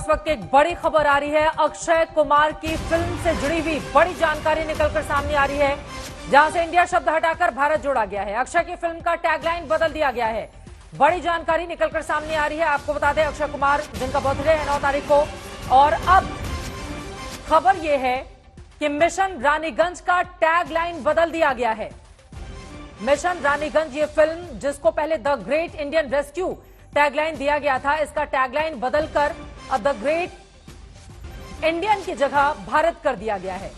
वक्त एक बड़ी खबर आ रही है। अक्षय कुमार की फिल्म से जुड़ी हुई बड़ी जानकारी निकलकर सामने आ रही है, जहां से इंडिया शब्द हटाकर भारत जोड़ा गया है। अक्षय की फिल्म का टैगलाइन बदल दिया गया है। बड़ी जानकारी निकलकर सामने आ रही है। आपको बता दें, अक्षय कुमार जिनका बर्थडे है 9 तारीख को, और अब खबर यह है कि मिशन रानीगंज का टैगलाइन बदल दिया गया है। मिशन रानीगंज ये फिल्म, जिसको पहले the great Indian rescue tagline दिया गया था, इसका टैगलाइन बदलकर अब द ग्रेट इंडियन की जगह भारत कर दिया गया है।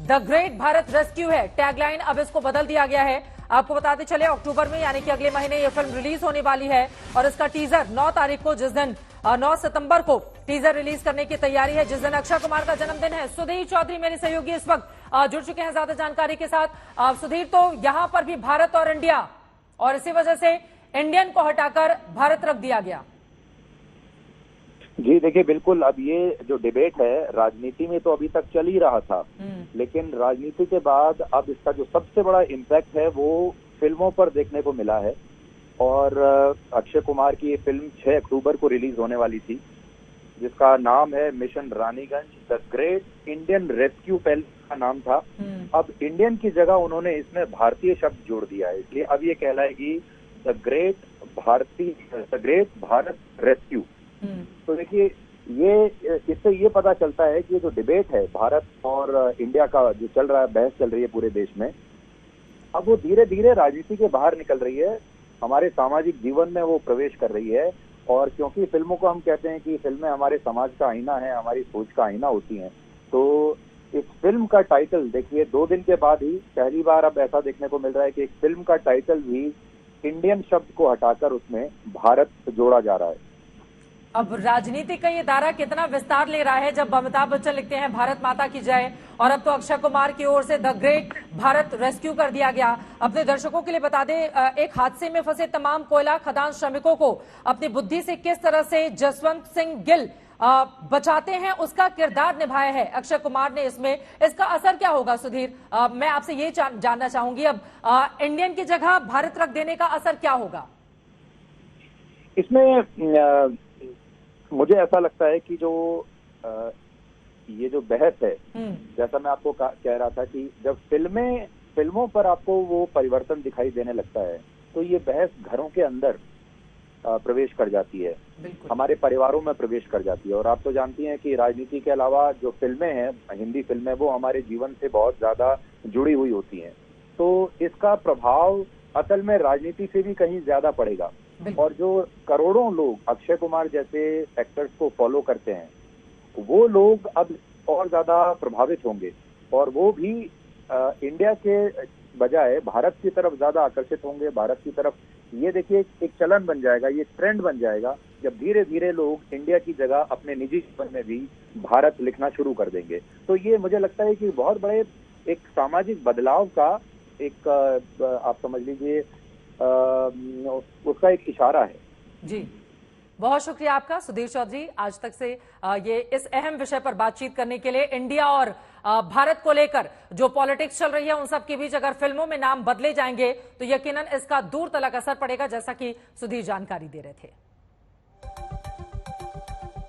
द ग्रेट भारत रेस्क्यू है टैगलाइन, अब इसको बदल दिया गया है। आपको बताते चले, अक्टूबर में यानी कि अगले महीने यह फिल्म रिलीज होने वाली है और इसका टीजर 9 तारीख को, जिस दिन 9 सितंबर को टीजर रिलीज करने की तैयारी है, जिस दिन अक्षय कुमार का जन्मदिन है। सुधीर चौधरी मेरे सहयोगी इस वक्त जुड़ चुके हैं ज्यादा जानकारी के साथ। सुधीर, तो यहां पर भी भारत और इंडिया, और इसी वजह से इंडियन को हटाकर भारत रख दिया गया। जी देखिए, बिल्कुल। अब ये जो डिबेट है राजनीति में तो अभी तक चल ही रहा था, लेकिन राजनीति के बाद अब इसका जो सबसे बड़ा इम्पैक्ट है वो फिल्मों पर देखने को मिला है। और अक्षय कुमार की ये फिल्म 6 अक्टूबर को रिलीज होने वाली थी, जिसका नाम है mission Raniganj the great Indian rescue. पहले का नाम था, अब इंडियन की जगह उन्होंने इसमें भारतीय शब्द जोड़ दिया है, इसलिए अब ये कहलाएगी द ग्रेट भारत रेस्क्यू। तो देखिए, ये इससे ये पता चलता है कि ये जो डिबेट है भारत और इंडिया का जो चल रहा है, बहस चल रही है पूरे देश में, अब वो धीरे धीरे राजनीति के बाहर निकल रही है, हमारे सामाजिक जीवन में वो प्रवेश कर रही है। और क्योंकि फिल्मों को हम कहते हैं कि फिल्में हमारे समाज का आईना है, हमारी सोच का आईना होती हैं, तो इस फिल्म का टाइटल देखिए, 2 दिन के बाद ही पहली बार अब ऐसा देखने को मिल रहा है कि एक फिल्म का टाइटल भी इंडियन शब्द को हटाकर उसमें भारत जोड़ा जा रहा है। अब राजनीति का ये दायरा कितना विस्तार ले रहा है, जब अमिताभ बच्चन लिखते हैं भारत माता की जय, और अब तो अक्षय कुमार की ओर से द ग्रेट भारत रेस्क्यू कर दिया गया। अपने दर्शकों के लिए बता दें, एक हादसे में फंसे तमाम कोयला खदान श्रमिकों को अपनी बुद्धि से किस तरह से जसवंत सिंह गिल बचाते हैं, उसका किरदार निभाया है अक्षय कुमार ने इसमें। इसका असर क्या होगा सुधीर? मैं आपसे ये जानना चाहूंगी, अब इंडियन की जगह भारत रख देने का असर क्या होगा इसमें? मुझे ऐसा लगता है कि जो ये जो बहस है, जैसा मैं आपको कह रहा था कि जब फिल्मों पर आपको वो परिवर्तन दिखाई देने लगता है, तो ये बहस घरों के अंदर प्रवेश कर जाती है, हमारे परिवारों में प्रवेश कर जाती है। और आप तो जानती हैं कि राजनीति के अलावा जो फिल्में हैं, हिंदी फिल्में, वो हमारे जीवन से बहुत ज्यादा जुड़ी हुई होती हैं, तो इसका प्रभाव असल में राजनीति से भी कहीं ज्यादा पड़ेगा। और जो करोड़ों लोग अक्षय कुमार जैसे एक्टर्स को फॉलो करते हैं, वो लोग अब और ज्यादा प्रभावित होंगे, और वो भी इंडिया के बजाय भारत की तरफ ज्यादा आकर्षित होंगे, भारत की तरफ। ये देखिए, एक चलन बन जाएगा, ये ट्रेंड बन जाएगा, जब धीरे धीरे लोग इंडिया की जगह अपने निजी जीवन में भी भारत लिखना शुरू कर देंगे। तो ये मुझे लगता है कि बहुत बड़े एक सामाजिक बदलाव का एक आप समझ लीजिए उसका एक इशारा है। जी, बहुत शुक्रिया आपका सुधीर चौधरी, आज तक से ये इस अहम विषय पर बातचीत करने के लिए। इंडिया और भारत को लेकर जो पॉलिटिक्स चल रही है, उन सब के बीच अगर फिल्मों में नाम बदले जाएंगे तो यकीनन इसका दूर तलक असर पड़ेगा, जैसा कि सुधीर जानकारी दे रहे थे।